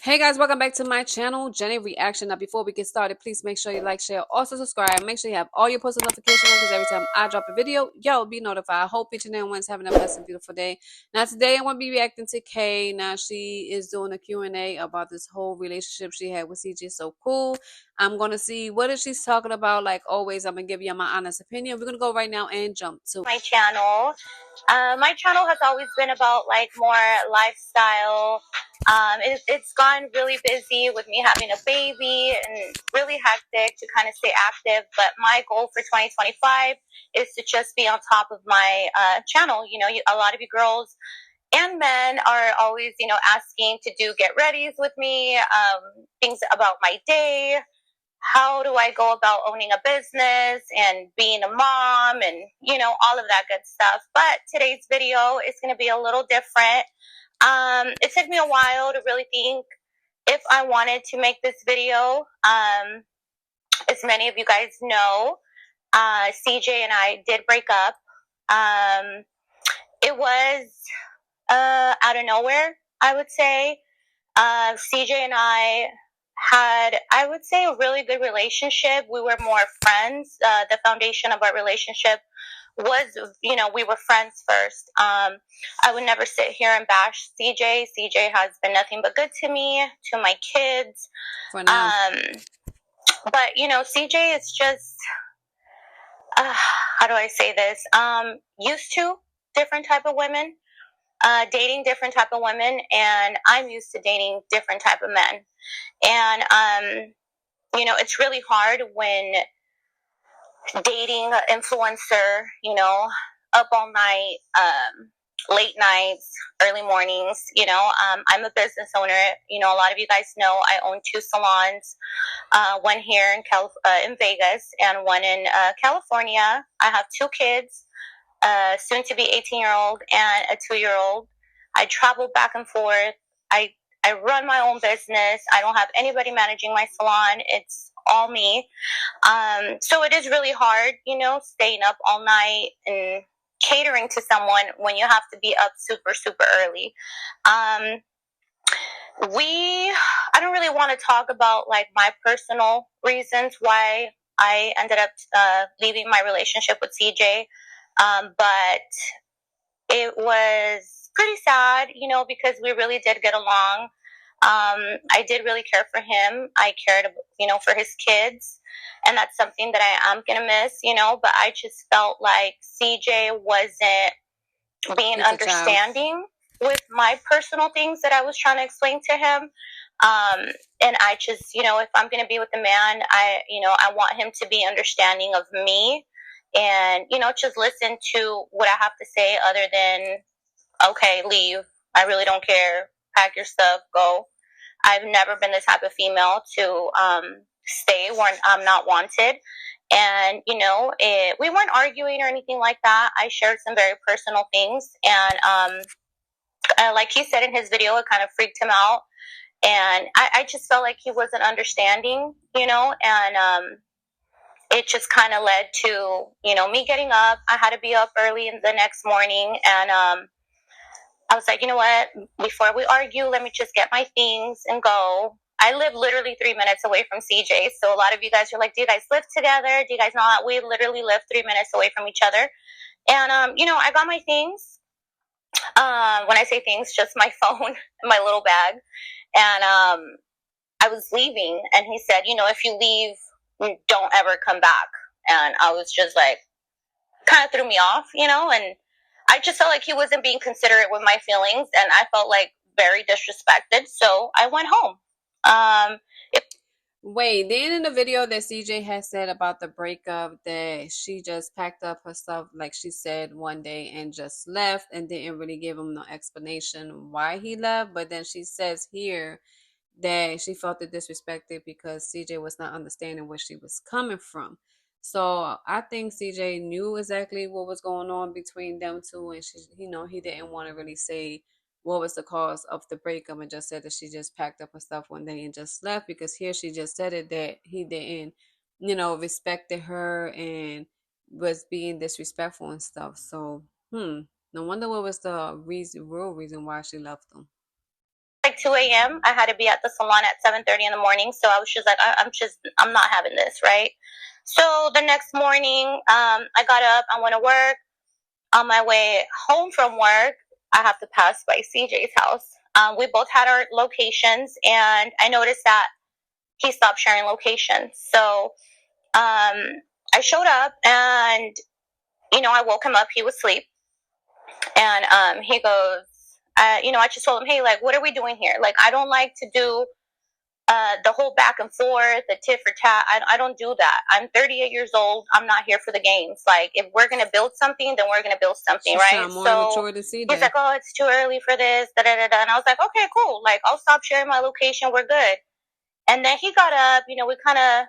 Hey guys, welcome back to my channel, Jenny Reaction. Now, before we get started, please make sure you like, share, also subscribe. Make sure you have all your post notifications on because every time I drop a video, you'll be notified. I hope each and everyone's having a blessed and beautiful day. Now, today I'm going to be reacting to Kay. Now, she is doing a Q&A about this whole relationship she had with CJ. So cool. I'm going to see what is she's talking about. Like always, I'm going to give you my honest opinion. We're going to go right now and jump to my channel. My channel has always been about like more lifestyle. It's gone really busy with me having a baby and really hectic to kind of stay active. But my goal for 2025 is to just be on top of my channel. You know, a lot of you girls and men are always, asking to do get readies with me, things about my day, how do I go about owning a business and being a mom and, all of that good stuff. But today's video is going to be a little different. It took me a while to really think if I wanted to make this video. As many of you guys know, CJ and I did break up. It was out of nowhere, I would say. CJ and I had, I would say, a really good relationship. We were more friends. The foundation of our relationship was, we were friends first. I would never sit here and bash CJ. CJ has been nothing but good to me, to my kids. for now. But, CJ is just, how do I say this? Used to different type of women. Dating different type of women, and I'm used to dating different type of men. And it's really hard when dating an influencer, up all night, late nights, early mornings. I'm a business owner. A lot of you guys know I own two salons, one here in Vegas and one in California. I have two kids, soon to be 18-year-old and a 2-year-old. I travel back and forth. I run my own business. I don't have anybody managing my salon. It's all me. So it is really hard, staying up all night and catering to someone when you have to be up super, super early. I don't really want to talk about like my personal reasons why I ended up leaving my relationship with CJ. But it was pretty sad, because we really did get along. I did really care for him. I cared, for his kids. And that's something that I am going to miss, but I just felt like CJ wasn't being understanding with my personal things that I was trying to explain to him. And I just, if I'm going to be with a man, I want him to be understanding of me and, just listen to what I have to say other than, okay, leave. I really don't care. Pack your stuff, go. I've never been the type of female to stay when I'm not wanted. And, we weren't arguing or anything like that. I shared some very personal things. And like he said in his video, it kind of freaked him out. And I just felt like he wasn't understanding, and it just kind of led to, me getting up. I had to be up early in the next morning. And I was like, you know what? Before we argue, let me just get my things and go. I live literally 3 minutes away from CJ. So a lot of you guys are like, do you guys live together? Do you guys know that we literally live 3 minutes away from each other? And, I got my things. When I say things, just my phone and my little bag. And I was leaving. And he said, if you leave, don't ever come back. And I was just like, kind of threw me off, and I just felt like he wasn't being considerate with my feelings, and I felt like very disrespected. So I went home. Wait, then in the video that CJ had said about the breakup, that she just packed up her stuff, like she said one day, and just left and didn't really give him no explanation why he left. But then she says here that she felt it disrespected because CJ was not understanding where she was coming from. So I think CJ knew exactly what was going on between them two, and he didn't want to really say what was the cause of the breakup and just said that she just packed up her stuff one day and just left, because here she just said it that he didn't, respected her and was being disrespectful and stuff. So, no wonder what was the real reason why she left him. like 2 a.m. I had to be at the salon at 7:30 in the morning. So I was just like, I'm not having this, right? So the next morning, I got up, I went to work. On my way home from work, I have to pass by CJ's house. We both had our locations, and I noticed that he stopped sharing locations. So I showed up, and I woke him up. He was asleep, and he goes, I just told him, hey, like, what are we doing here? Like, I don't like to do the whole back and forth, the tit for tat. I don't do that. I'm 38 years old. I'm not here for the games. Like, if we're gonna build something, then we're gonna build something, She right? sound more So mature than CJ. he's like, oh, it's too early for this, da da da da. And I was like, okay, cool. Like, I'll stop sharing my location. We're good. And then he got up. We kind of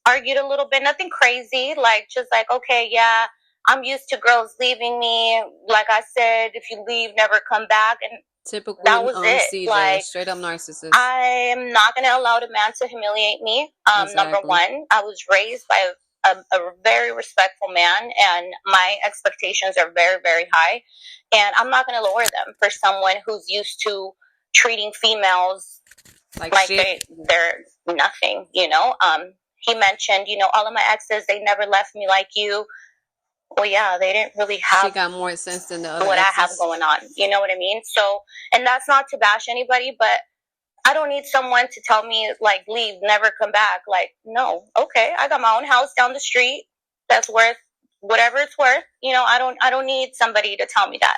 argued a little bit. Nothing crazy. Like, just like, okay, yeah. I'm used to girls leaving me. Like I said, if you leave, never come back. And typical that was it. CJ, like, straight up narcissist. I am not going to allow a man to humiliate me. Exactly. Number one, I was raised by a very respectful man, and my expectations are very, very high. And I'm not going to lower them for someone who's used to treating females like they're nothing. He mentioned, all of my exes, they never left me like you. Well, yeah, they didn't really have. She got more sense than the other what exes. I have going on. You know what I mean? So, and that's not to bash anybody, but I don't need someone to tell me, like, leave, never come back. Like, no, okay, I got my own house down the street that's worth whatever it's worth. I don't need somebody to tell me that.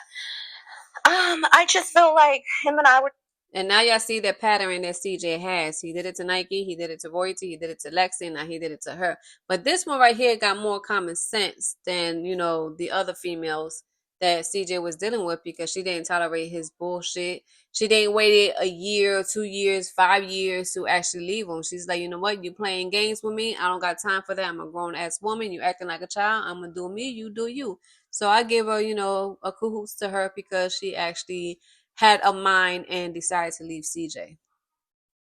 I just feel like him and I were. And now y'all see the pattern that CJ has. He did it to Nike, he did it to Royalty, he did it to Lexi, now he did it to her. But this one right here got more common sense than, the other females that CJ was dealing with, because she didn't tolerate his bullshit. She didn't wait a year, 2 years, 5 years to actually leave him. She's like, you know what? You playing games with me. I don't got time for that. I'm a grown ass woman. You acting like a child. I'm gonna do me. You do you. So I give her, a cahoots to her, because she actually had a mind and decided to leave CJ.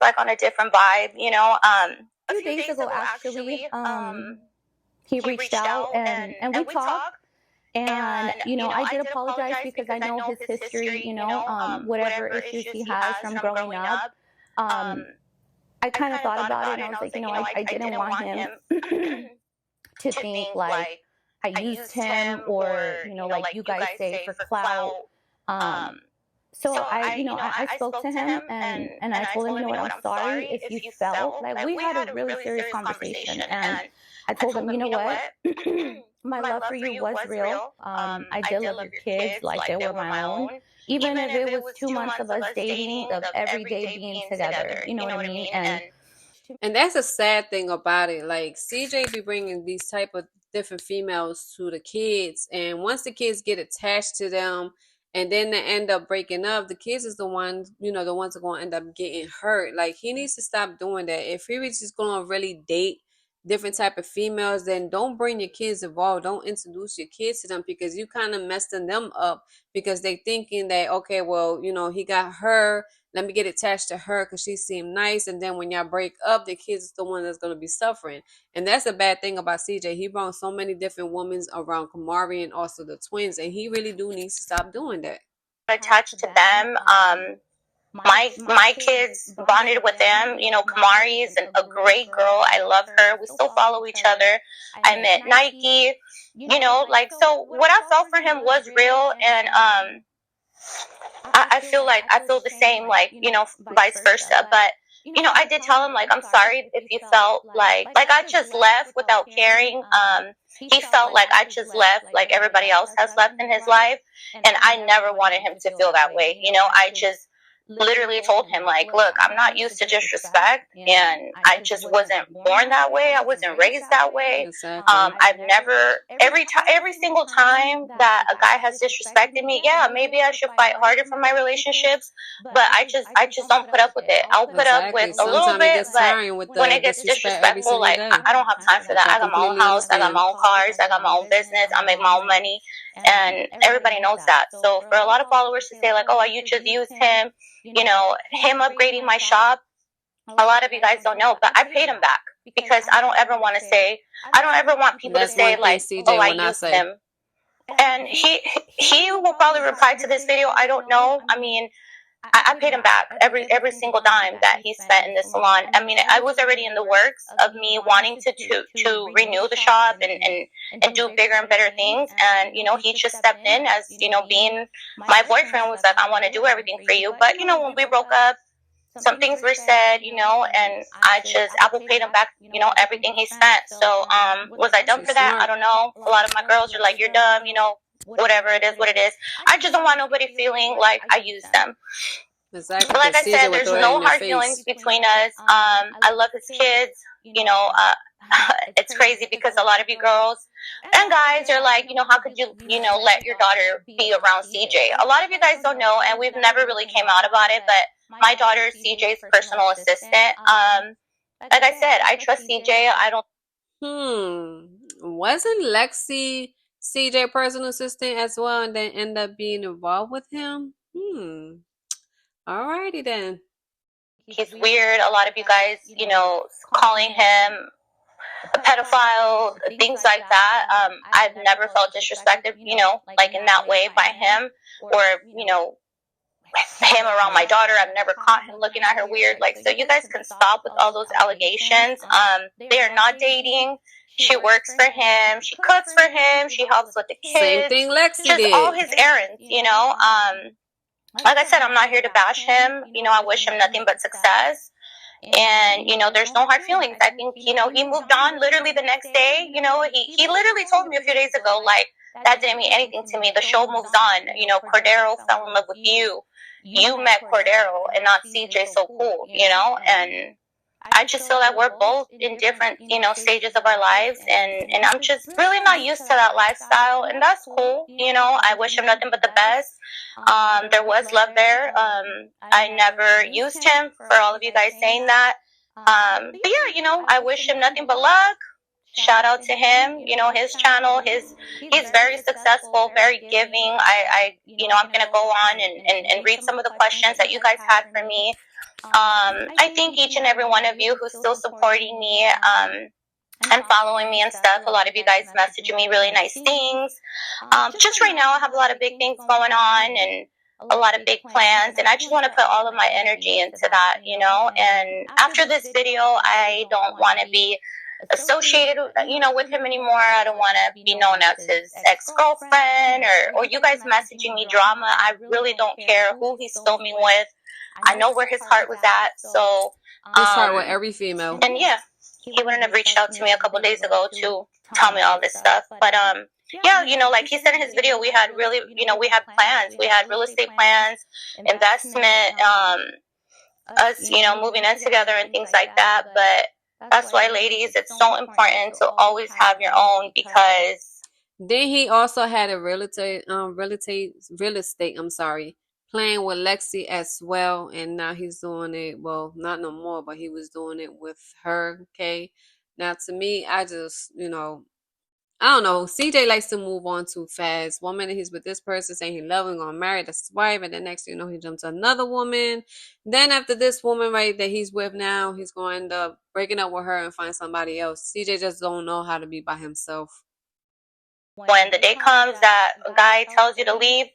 Like, on a different vibe, A few days ago, actually, he reached out and we talked. And, I did apologize because I know his history, whatever issues he has from growing up. I kind of thought about it, and I was like, I didn't want him to think like I used him, or, like you guys say, for clout. So I spoke to him, and I told him, what, I'm sorry if you felt like we had a really serious conversation. And I told him, what, my love for you was real. I did love your kids like they were my own. Even if it was 2 months of us dating, of every day being together, you know what I mean? And that's a sad thing about it. Like, CJ be bringing these type of different females to the kids, and once the kids get attached to them, and then they end up breaking up, the kids is the ones, the ones that are going to end up getting hurt. Like, he needs to stop doing that. If he was just going to really date different type of females, then don't bring your kids involved. Don't introduce your kids to them, because you kind of messing them up, because they thinking that, okay, well, he got her, let me get attached to her because she seemed nice. And then when y'all break up, the kids is the one that's going to be suffering. And that's a bad thing about CJ. He brought so many different women around Kamari and also the twins, and he really do needs to stop doing that. Attached to them. My kids bonded with them. Kamari is a great girl. I love her. We still follow each other. I met Nike. So what I felt for him was real, and I feel the same, vice versa. But I did tell him, like, I'm sorry if you felt like I just left without caring. He felt like I just left like everybody else has left in his life, and I never wanted him to feel that way. I just literally told him, like, look, I'm not used to disrespect, and I just wasn't born that way. I wasn't raised that way. Exactly. I've never, every single time that a guy has disrespected me, yeah, maybe I should fight harder for my relationships, but I just don't put up with it. I'll put up with a little bit, but when it gets disrespectful, like, I don't have time for that. I got my own house, I got my own cars, I got my own business, I make my own money, and everybody knows that. So for a lot of followers to say, like, oh, you just used him, him upgrading my shop, a lot of you guys don't know, but I paid him back, because I don't ever want people to say, like, oh, I used him. And he will probably reply to this video. I don't know. I mean, I paid him back every single dime that he spent in the salon. I mean, I was already in the works of me wanting to renew the shop and do bigger and better things. And, you know, he just stepped in as, you know, being my boyfriend, was like, I want to do everything for you. But, you know, when we broke up, some things were said, you know, and I will pay him back, you know, everything he spent. So, was I dumb for that? I don't know. A lot of my girls are like, you're dumb, you know, whatever it is, what it is. I just don't want nobody feeling like I used them. Exactly. But like I said, there's no hard feelings between us. I love his kids. You know, it's crazy because a lot of you girls and guys are like, you know, how could you, you know, let your daughter be around CJ? A lot of you guys don't know, and we've never really came out about it, but my daughter is CJ's personal assistant. Like I said, I trust CJ. I don't. Wasn't Lexi CJ personal assistant as well, and then end up being involved with him? Alrighty then. He's weird. A lot of you guys, you know, calling him a pedophile, things like that. I've never felt disrespected, you know, like in that way by him, or, you know, him around my daughter. I've never caught him looking at her weird. Like, so you guys can stop with all those allegations. They are not dating. She works for him. She cooks for him. She helps with the kids. Same thing Lexi just did. All his errands, you know. Like I said, I'm not here to bash him. You know, I wish him nothing but success. And, you know, there's no hard feelings. I think, you know, he moved on literally the next day. You know, he literally told me a few days ago, like, that didn't mean anything to me. The show moves on. You know, Cordero fell in love with you. You met Cordero and not CJ so cool, you know? And I just feel that we're both in different, you know, stages of our lives. And I'm just really not used to that lifestyle. And that's cool. You know, I wish him nothing but the best. There was love there. I never used him, for all of you guys saying that. But yeah, you know, I wish him nothing but luck. Shout out to him. You know, his channel, he's very successful, very giving. You know, I'm gonna go on and read some of the questions that you guys had for me. I thank each and every one of you who's still supporting me and following me and stuff. A lot of you guys messaging me really nice things. Just right now, I have a lot of big things going on and a lot of big plans, and I just want to put all of my energy into that, you know. And after this video, I don't want to be associated, you know, with him anymore. I don't want to be known as his ex-girlfriend or you guys messaging me drama. I really don't care who he's filming with. I know where his heart was at. So his heart with every female. And yeah, he wouldn't have reached out to me a couple days ago to tell me all this stuff. But yeah, you know, like he said in his video, we had really, you know, we had plans. We had real estate plans, investment, us, you know, moving in together and things like that. But that's why, ladies, it's so important to always have your own, because then he also had a real estate, I'm sorry, playing with Lexi as well, and now he's doing it, well, not no more, but he was doing it with her. Okay, now to me, I just, you know, I don't know, CJ likes to move on too fast. One minute he's with this person saying he loves him, gonna marry this wife, and the next thing you know, he jumps to another woman. Then after this woman, right, that he's with now, he's going to end up breaking up with her and find somebody else. CJ just don't know how to be by himself. When the day comes that a guy tells you to leave,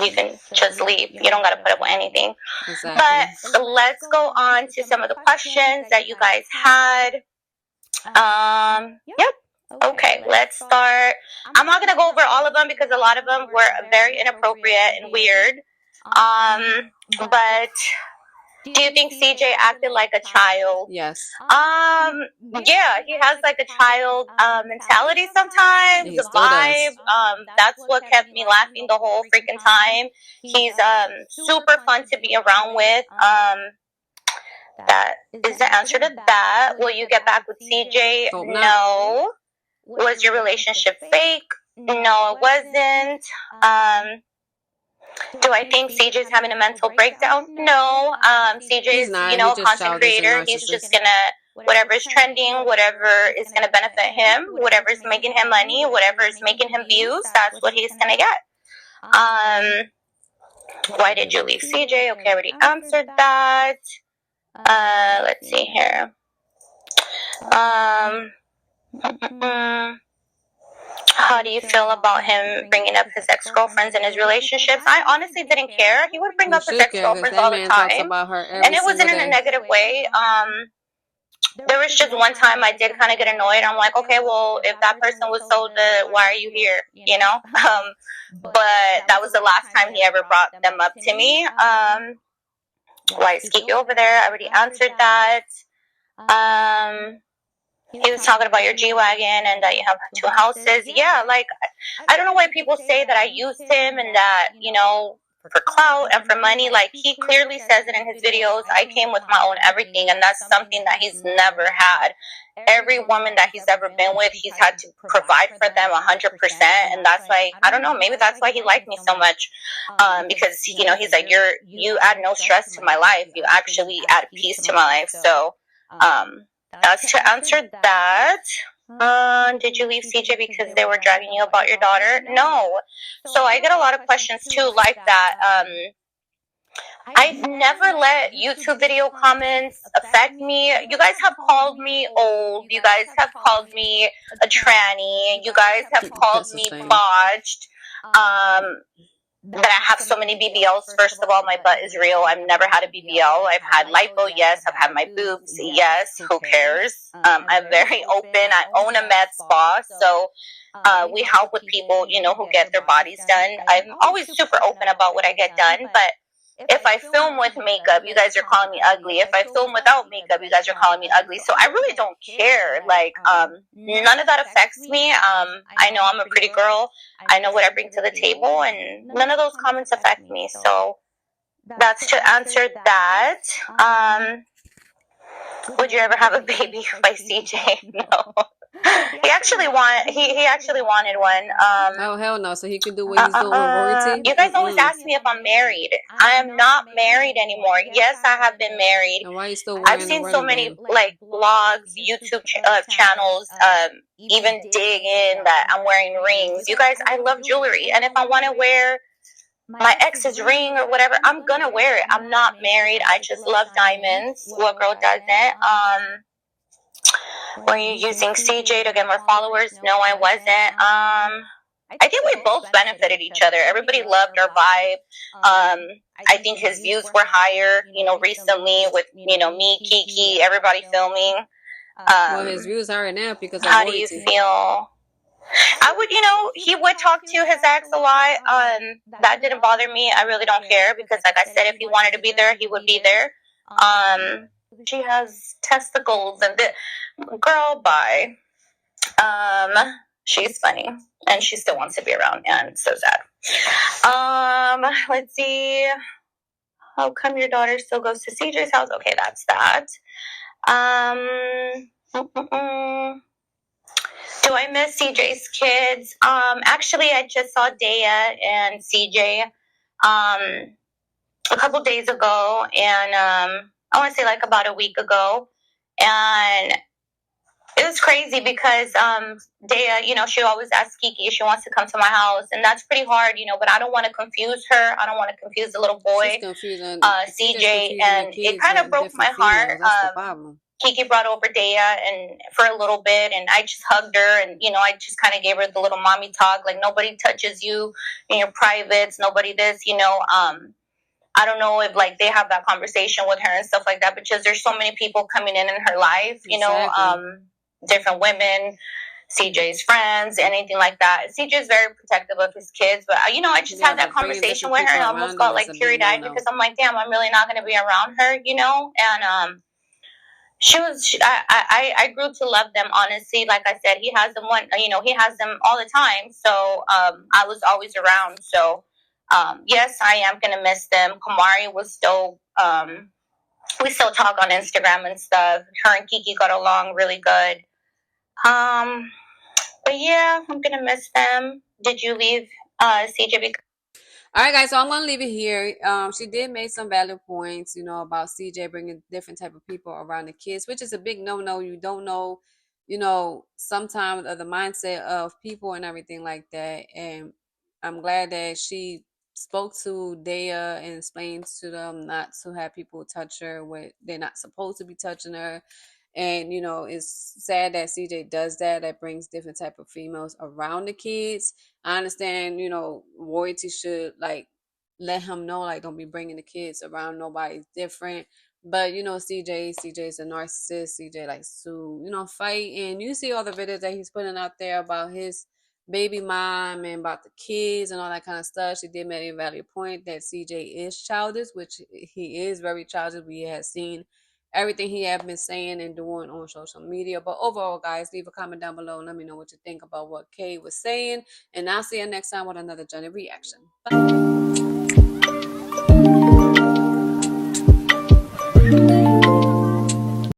you can just leave. You don't got to put up with anything. Exactly. But let's go on to some of the questions that you guys had. Yep. Okay, let's start. I'm not going to go over all of them because a lot of them were very inappropriate and weird. But do you think CJ acted like a child? Yes. Yeah, he has like a child mentality sometimes, the vibe. That's what kept me laughing the whole freaking time. He's super fun to be around with. That is the answer to that. Will you get back with CJ? No. Was your relationship fake? No, it wasn't. Do I think CJ's having a mental breakdown? No. CJ's, you know, a content creator. He's just gonna, whatever is trending, whatever is gonna benefit him, whatever is making him money, whatever is making him views, that's what he's gonna get. Why did you leave CJ? Okay, I already answered that. Let's see here. how do you feel about him bringing up his ex-girlfriends and his relationships? I honestly didn't care. He would bring up his ex-girlfriends all the time, and it wasn't in a negative way. There was just one time I did kind of get annoyed. I'm like, okay, well, if that person was so good, why are you here? You know? But that was the last time he ever brought them up to me. Why is Kiki over there? I already answered that. He was talking about your G-Wagon and that you have 2 houses. Yeah, like, I don't know why people say that I used him and that, you know, for clout and for money. Like, he clearly says it in his videos. I came with my own everything, and that's something that he's never had. Every woman that he's ever been with, he's had to provide for them 100%, and that's why, I don't know, maybe that's why he liked me so much, because, you know, he's like, you add no stress to my life. You actually add peace to my life. So, that's to answer that. Did you leave CJ because they were dragging you about your daughter? No. So I get a lot of questions too like that. I never let YouTube video comments affect me. You guys have called me old. You guys have called me a tranny. You guys have called me botched. That I have so many BBLs. First of all, my butt is real. I've never had a BBL. I've had lipo, yes. I've had my boobs, yes. Who cares? I'm very open. I own a med spa, so we help with people, you know, who get their bodies done. I'm always super open about what I get done, but if I film with makeup, you guys are calling me ugly. If I film without makeup, you guys are calling me ugly. So I really don't care. Like, none of that affects me. I know I'm a pretty girl. I know what I bring to the table, and none of those comments affect me. So that's to answer that. Would you ever have a baby by CJ? No. He actually wanted one. Oh hell no! So he can do what he's doing with royalty. You guys always ask me if I'm married. I am not married anymore. Yes, I have been married. And why are you still I've seen so many like blogs, YouTube channels, even dig in that I'm wearing rings. You guys, I love jewelry, and if I want to wear my ex's ring or whatever, I'm gonna wear it. I'm not married. I just love diamonds. What girl doesn't? Were you using CJ to get more followers? No, I wasn't. I think we both benefited each other. Everybody loved our vibe. I think his views were higher, you know, recently with, you know, me, Kiki, everybody filming. Well, his views are now because of how do you feel? I would, you know, he would talk to his ex a lot. That didn't bother me. I really don't care because, like I said, if he wanted to be there, he would be there. She has testicles and girl, bye. She's funny and she still wants to be around, and so sad. Let's see. How come your daughter still goes to CJ's house? Okay, that's that. Do I miss CJ's kids? Actually, I just saw Daya and CJ a couple days ago, and I want to say like about a week ago, and it was crazy because Daya, you know, she always asks Kiki if she wants to come to my house, and that's pretty hard, you know, but I don't want to confuse her. I don't want to confuse the little boy, CJ, and it kind of broke my heart. Kiki brought over Daya and for a little bit, and I just hugged her, and, you know, I just kind of gave her the little mommy talk, like, nobody touches you in your privates, nobody this, you know. I don't know if, like, they have that conversation with her and stuff like that, because there's so many people coming in her life, you know, different women, CJ's friends, anything like that. CJ's very protective of his kids, but, you know, I just had that conversation with her, and I almost got, like, teary-eyed because I'm like, damn, I'm really not going to be around her, you know, and, I grew to love them, honestly. Like I said, he has them he has them all the time. So, I was always around. So, yes, I am going to miss them. Kamari was dope. We still talk on Instagram and stuff. Her and Kiki got along really good. But yeah, I'm going to miss them. Did you leave, CJ? All right, guys, so I'm gonna leave it here. She did make some valid points, you know, about CJ bringing different type of people around the kids, which is a big no. You don't know, you know, sometimes of the mindset of people and everything like that. And I'm glad that she spoke to Daya and explained to them not to have people touch her when they're not supposed to be touching her. And it's sad that CJ does that. That brings different type of females around the kids. I understand, royalty should like let him know, like, don't be bringing the kids around. Nobody's different. But CJ's a narcissist. CJ likes to fight, and you see all the videos that he's putting out there about his baby mom and about the kids and all that kind of stuff. She did make a valid point that CJ is childish, which he is very childish. We have seen everything he have been saying and doing on social media. But overall, guys, leave a comment down below and let me know what you think about what Kay was saying. And I'll see you next time with another Jenny reaction. Bye.